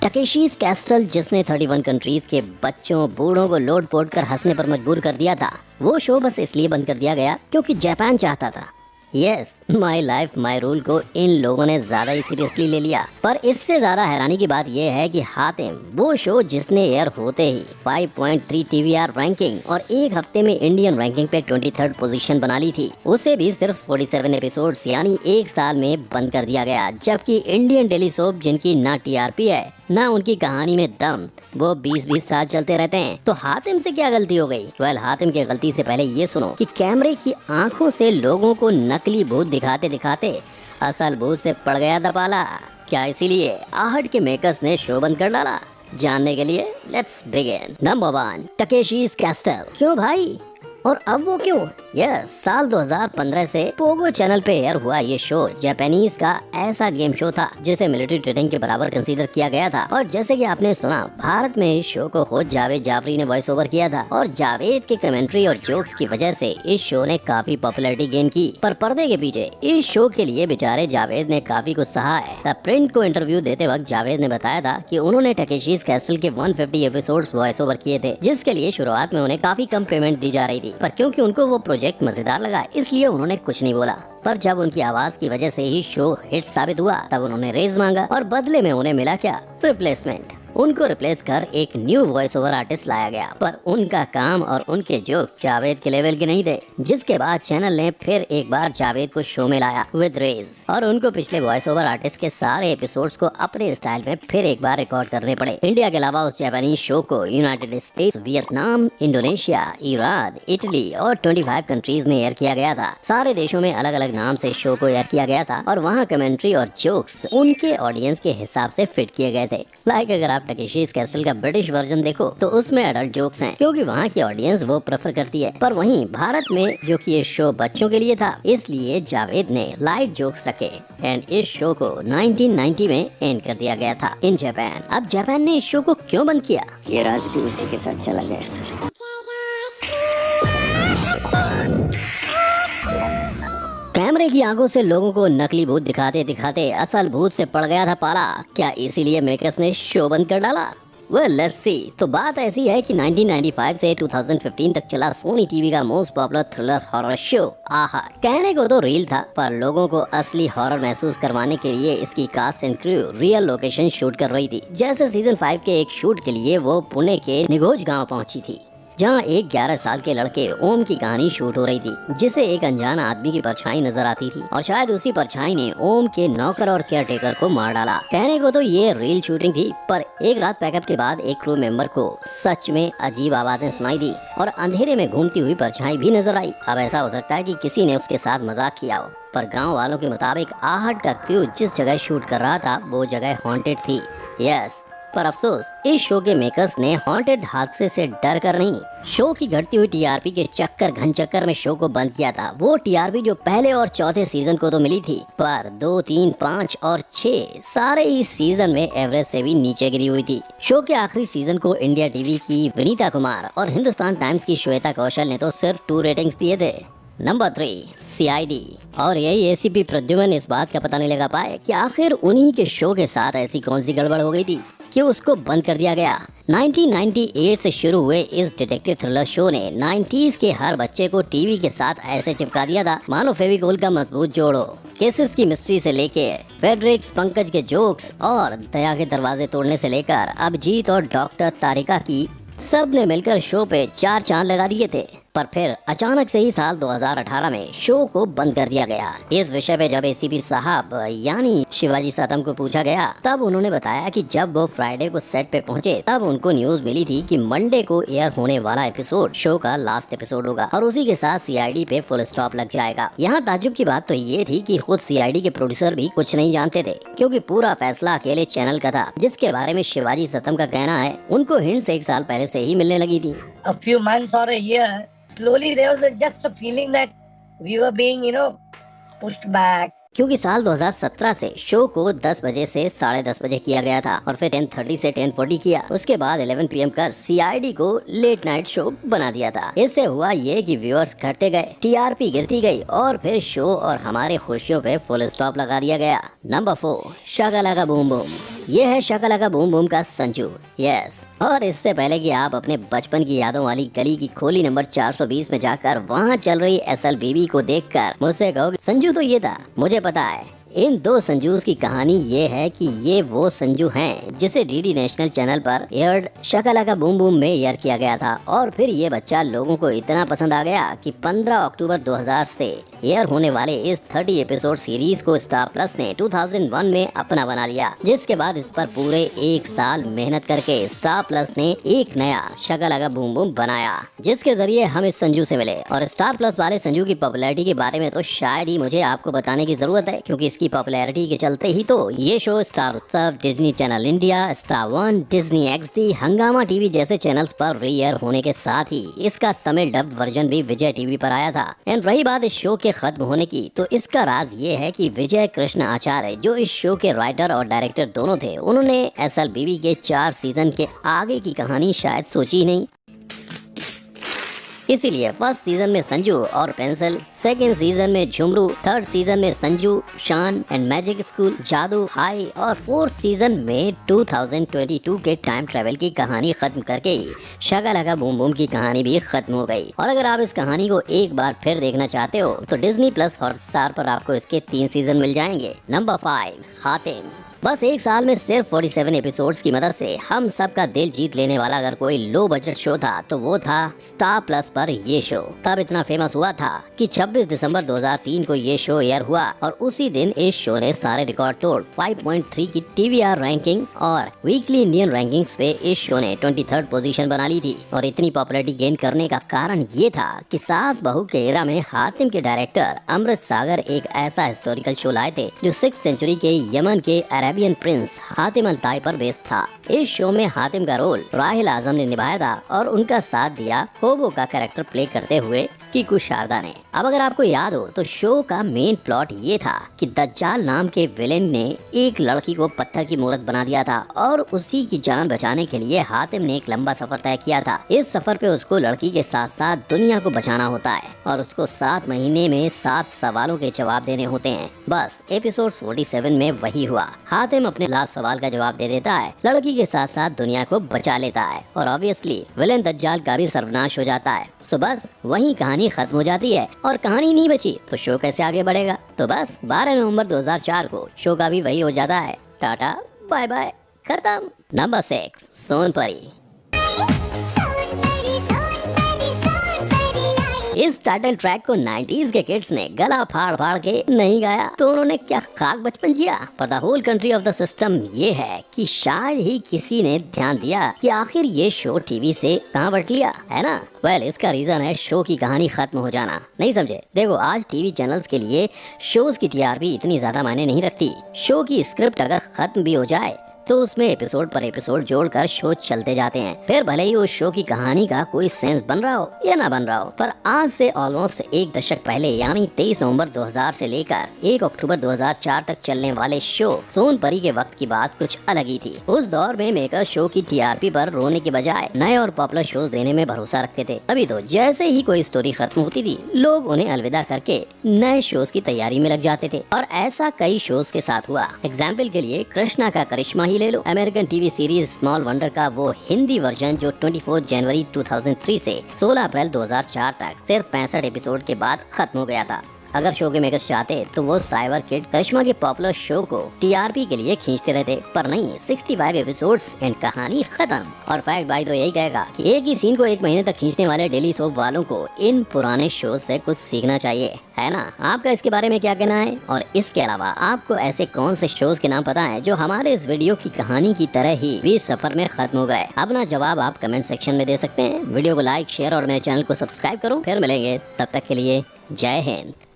टकेशीज castle, जिसने 31 countries के बच्चों बूढ़ों को लोड पोड कर हंसने पर मजबूर कर दिया था, वो शो बस इसलिए बंद कर दिया गया क्योंकि जापान चाहता था। Yes, my life my rule को इन लोगों ने ज्यादा ही सीरियसली ले लिया। पर इससे ज्यादा हैरानी की बात यह है कि हातिम, वो शो जिसने एयर होते ही 5.3 TVR रैंकिंग और एक हफ्ते में इंडियन रैंकिंग पे 23rd पोजीशन बना ली थी, उसे भी सिर्फ 47 एपिसोड्स यानी एक साल में बंद कर दिया गया। जबकि इंडियन डेली सोप, जिनकी ना TRP है ना उनकी कहानी में दम, वो 20-20 साल चलते रहते हैं। तो हातिम से क्या गलती हो गई? हातिम की गलती से पहले ये सुनो कि कैमरे की आंखों से लोगों को नकली भूत दिखाते दिखाते असल भूत से पड़ गया दपाला। क्या इसीलिए आहट के मेकर्स ने शो बंद कर डाला? जानने के लिए let's begin. Number 1, Takeshi's castle. क्यों भाई, और अब वो क्यों? यह साल 2015 से पोगो चैनल पे एयर हुआ ये शो जापानीज का ऐसा गेम शो था जिसे मिलिट्री ट्रेनिंग के बराबर कंसीडर किया गया था। और जैसे कि आपने सुना, भारत में इस शो को खुद जावेद जाफरी ने वॉइस ओवर किया था और जावेद के कमेंट्री और जोक्स की वजह से इस शो ने काफी पॉपुलैरिटी गेन की। पर पर्दे के पीछे इस शो के लिए बेचारे जावेद ने काफी कुछ सहा है। द प्रिंट को इंटरव्यू देते वक्त जावेद ने बताया था कि उन्होंने टकेशीज कैसल के 150 एपिसोड्स वॉइस ओवर किए थे, जिसके लिए शुरुआत में उन्हें काफी कम पेमेंट दी जा रही थी। पर क्योंकि उनको वो प्रोजेक्ट मजेदार लगा, इसलिए उन्होंने कुछ नहीं बोला। पर जब उनकी आवाज की वजह से ही शो हिट साबित हुआ, तब उन्होंने रेज मांगा और बदले में उन्हें मिला क्या? रिप्लेसमेंट। उनको रिप्लेस कर एक न्यू वॉइस ओवर आर्टिस्ट लाया गया। पर उनका काम और उनके जोक्स जावेद के लेवल के नहीं थे। जिसके बाद चैनल ने फिर एक बार जावेद को शो में लाया विद रेज, और उनको पिछले वॉइस ओवर आर्टिस्ट के सारे एपिसोड्स को अपने स्टाइल में फिर एक बार रिकॉर्ड करने पड़े। इंडिया के अलावा उस जापानीज शो को United states, Vietnam, Indonesia, Iran, Italy और 25 कंट्रीज में एयर किया गया था। सारे देशों में अलग अलग नाम से शो को एयर किया गया था और वहाँ कमेंट्री और जोक्स उनके ऑडियंस के हिसाब से फिट किए गए थे। लाइक अगर आप टकेशीज कैसल का ब्रिटिश वर्जन देखो तो उसमें एडल्ट जोक्स हैं, क्योंकि वहाँ की ऑडियंस वो प्रेफर करती है। पर वहीं भारत में जो कि ये शो बच्चों के लिए था, इसलिए जावेद ने लाइट जोक्स रखे एंड इस शो को 1990 में एंड कर दिया गया था इन जापान। अब जापान ने इस शो को क्यों बंद किया, ये राज भी उसी के साथ चला गया सर। कैमरे की आंखों से लोगों को नकली भूत दिखाते दिखाते असल भूत से पड़ गया था पाला। क्या इसीलिए मेकर्स ने शो बंद कर डाला? Well, let's see। तो बात ऐसी है कि 1995 से 2015 तक चला सोनी टीवी का most popular thriller horror show आहट। कहने को तो रील था, पर लोगों को असली हॉरर महसूस करवाने के लिए इसकी cast and crew real location shoot कर रही थी। जैसे सीजन 5 के एक शूट के लिए वो पुणे के निघोज गाँव पहुँची थी, जहाँ एक 11 साल के लड़के ओम की कहानी शूट हो रही थी, जिसे एक अनजान आदमी की परछाई नजर आती थी और शायद उसी परछाई ने ओम के नौकर और केयरटेकर को मार डाला। कहने को तो ये रियल शूटिंग थी, पर एक रात पैकअप के बाद एक क्रू मेंबर को सच में अजीब आवाजें सुनाई दी और अंधेरे में घूमती हुई परछाई भी नजर आई। अब ऐसा हो सकता है कि किसी ने उसके साथ मजाक किया हो, पर गाँव वालों के मुताबिक आहट का क्रू जिस जगह शूट कर रहा था वो जगह हॉन्टेड थी। यस, पर अफसोस इस शो के मेकर्स ने हॉन्टेड हादसे से डर कर नहीं, शो की घटती हुई TRP के घन चक्कर में शो को बंद किया था। वो TRP जो पहले और चौथे सीजन को तो मिली थी, पर 2, 3, 5 और 6 सारे ही सीजन में एवरेज से भी नीचे गिरी हुई थी। शो के आखिरी सीजन को इंडिया टीवी की विनीता कुमार और हिंदुस्तान टाइम्स की श्वेता कौशल ने तो सिर्फ 2 रेटिंग्स दिए थे। Number 3, CID। और यही ACP प्रद्युमन इस बात का पता नहीं लगा पाए कि आखिर उन्हीं के शो के साथ ऐसी कौन सी गड़बड़ हो गई थी कि उसको बंद कर दिया गया। 1998 से शुरू हुए इस डिटेक्टिव थ्रिलर शो ने 90s के हर बच्चे को टीवी के साथ ऐसे चिपका दिया था मानो फेविकोल का मजबूत जोड़ हो। केसेस की मिस्ट्री से लेके फेडरिक्स पंकज के जोक्स और दया के दरवाजे तोड़ने से लेकर अभिजीत और डॉक्टर तारिका की, सब ने मिलकर शो पे 4 चांद लगा दिए थे। पर फिर अचानक से ही साल 2018 में शो को बंद कर दिया गया। इस विषय पे जब ACP साहब यानी शिवाजी सातम को पूछा गया, तब उन्होंने बताया कि जब वो फ्राइडे को सेट पे पहुंचे तब उनको न्यूज मिली थी कि मंडे को एयर होने वाला एपिसोड शो का लास्ट एपिसोड होगा और उसी के साथ CID पे फुल स्टॉप लग जाएगा। यहाँ ताज्जुब की बात तो ये थी कि खुद CID के प्रोड्यूसर भी कुछ नहीं जानते थे, क्योंकि पूरा फैसला अकेले चैनल का था, जिसके बारे में शिवाजी सातम का कहना है उनको हिंट्स 1 साल पहले से ही मिलने लगी थी। A few months or a year, slowly there was just a feeling that we were being, pushed back. क्योंकि साल 2017 से शो को 10 बजे से 10:30 बजे किया गया था और फिर 10:30 से 10:40 किया। उसके बाद 11 PM कर CID को लेट नाइट शो बना दिया था। इससे हुआ ये कि व्यूअर्स घटते गए, TRP गिरती गई और फिर शो और हमारे खुशियों पे फुल स्टॉप लगा दिया गया। नंबर 4, शाका लाका बूम बूम। ये है शकलाका बूम बूम का संजू। यस, और इससे पहले कि आप अपने बचपन की यादों वाली गली की खोली नंबर 420 में जाकर वहाँ चल रही SLBB को देखकर मुझसे कहोगे संजू तो ये था, मुझे पता है। इन दो संजूस की कहानी ये है कि ये वो संजू हैं जिसे डीडी नेशनल चैनल पर एयर्ड शकलाका बूम बूम में एयर किया गया था, और फिर ये बच्चा लोगों को इतना पसंद आ गया कि 15 अक्टूबर 2000 से एयर होने वाले इस 30 एपिसोड सीरीज को स्टार प्लस ने 2001 में अपना बना लिया, जिसके बाद इस पर पूरे 1 साल मेहनत करके स्टार प्लस ने एक नया शकलाका बूम बूम बनाया, जिसके जरिए हम इस संजू से मिले। और स्टार प्लस वाले संजू की पॉपुलैरिटी के बारे में तो शायद ही मुझे आपको बताने की जरूरत है, क्योंकि इसकी पॉपुलैरिटी के चलते ही तो ये शो स्टार उत्सव, Disney channel India, star one, Disney XD, हंगामा टीवी जैसे चैनल्स पर रीएयर होने के साथ ही इसका तमिल डब वर्जन भी विजय टीवी पर आया था। एंड रही बात इस शो के खत्म होने की, तो इसका राज ये है कि विजय कृष्ण आचार्य जो इस शो के राइटर और डायरेक्टर दोनों थे, उन्होंने SLBB के 4 सीजन के आगे की कहानी शायद सोची ही नहीं। इसीलिए फर्स्ट सीजन में संजू और पेंसिल, सेकेंड सीजन में झुमरू, थर्ड सीजन में संजू, शान एंड मैजिक स्कूल, जादू, हाई, और फोर्थ सीजन में 2022 के टाइम ट्रेवल की कहानी खत्म करके शकलाका बूम बूम की कहानी भी खत्म हो गई। और अगर आप इस कहानी को एक बार फिर देखना चाहते हो तो डिज्नी प्लस हॉटस्टार पर आपको इसके 3 सीजन मिल जाएंगे। नंबर 5, हातिम। बस 1 साल में सिर्फ 47 एपिसोड्स की मदद से हम सबका दिल जीत लेने वाला अगर कोई लो बजट शो था तो वो था स्टार प्लस पर ये शो। तब इतना फेमस हुआ था कि 26 दिसंबर 2003 को ये शो एयर हुआ, और उसी दिन इस शो ने सारे रिकॉर्ड तोड़ 5.3 की TVR रैंकिंग और वीकली इंडियन रैंकिंग्स पे इस शो ने 23rd पोजीशन बना ली थी। और इतनी पॉपुलैरिटी गेन करने का कारण ये था कि सास बहू के एरा में हातिम के डायरेक्टर अमृत सागर एक ऐसा हिस्टोरिकल शो लाए थे जो 6th सेंचुरी के यमन के अरेबियन प्रिंस हातिम अल ताई पर बेस्ड था। इस शो में हातिम का रोल राहिल आजम ने निभाया था, और उनका साथ दिया होबो का कैरेक्टर प्ले करते हुए कीकू शारदा ने। अब अगर आपको याद हो तो शो का मेन प्लॉट ये था कि दज्जाल नाम के विलेन ने एक लड़की को पत्थर की मूर्त बना दिया था, और उसी की जान बचाने के लिए हातिम ने एक लंबा सफर तय किया था। इस सफर पे उसको लड़की के साथ साथ दुनिया को बचाना होता है, और उसको 7 महीने में 7 सवालों के जवाब देने होते हैं। बस एपिसोड 47 में वही हुआ। हातिम अपने लास्ट सवाल का जवाब दे देता है, लड़की के साथ साथ दुनिया को बचा लेता है, और ऑब्वियसली विलेन दज्जाल का भी सर्वनाश हो जाता है। सो बस वही कहानी खत्म हो जाती है, और कहानी नहीं बची तो शो कैसे आगे बढ़ेगा। तो बस 12 नवंबर 2004 को शो का भी वही हो जाता है। टाटा बाय बाय, खत्म। नंबर 6, सोनपरी। इस टाइटल ट्रैक को 90s के किड्स ने गला फाड़ फाड़ के नहीं गाया तो उन्होंने क्या खाक बचपन जिया। पर the whole country of the system ये है कि शायद ही किसी ने ध्यान दिया कि आखिर ये शो टीवी से कहाँ बट लिया है ना। वेल, इसका रीजन है शो की कहानी खत्म हो जाना। नहीं समझे? देखो, आज टीवी चैनल्स के लिए शोज की TRP इतनी ज्यादा मायने नहीं रखती। शो की स्क्रिप्ट अगर खत्म भी हो जाए तो उसमें एपिसोड पर एपिसोड जोड़कर शो चलते जाते हैं, फिर भले ही उस शो की कहानी का कोई सेंस बन रहा हो या ना बन रहा हो। पर आज से ऑलमोस्ट 1 दशक पहले, यानी 23 नवंबर 2000 से लेकर 1 अक्टूबर 2004 तक चलने वाले शो सोनपरी के वक्त की बात कुछ अलग ही थी। उस दौर में मेकर शो की TRP पर रोने के बजाय नए और पॉपुलर शोज देने में भरोसा रखते थे। अभी तो जैसे ही कोई स्टोरी खत्म होती थी, लोग उन्हें अलविदा करके नए शोज की तैयारी में लग जाते थे, और ऐसा कई शोज के साथ हुआ। एग्जाम्पल के लिए कृष्णा का करिश्मा ही ले लो। American TV series small wonder का वो हिंदी वर्जन जो 24 जनवरी 2003 से 16 अप्रैल 2004 तक सिर्फ 65 एपिसोड के बाद खत्म हो गया था। अगर शो के मेकर्स चाहते तो वो साइबर किड करिश्मा के पॉपुलर शो को TRP के लिए खींचते रहते, पर नहीं, 65 एपिसोड्स एंड कहानी खत्म। और फैक्ट भाई तो यही कहेगा कि एक ही सीन को 1 महीने तक खींचने वाले डेली सोप वालों को इन पुराने शो से कुछ सीखना चाहिए, है ना। आपका इसके बारे में क्या कहना है? और इसके अलावा आपको ऐसे कौन से शोज के नाम पता है जो हमारे इस वीडियो की कहानी की तरह ही 20 सफर में खत्म हो गए? अपना जवाब आप कमेंट सेक्शन में दे सकते हैं। वीडियो को लाइक, शेयर और मेरे चैनल को सब्सक्राइब करो। फिर मिलेंगे, तब तक के लिए जय हिंद।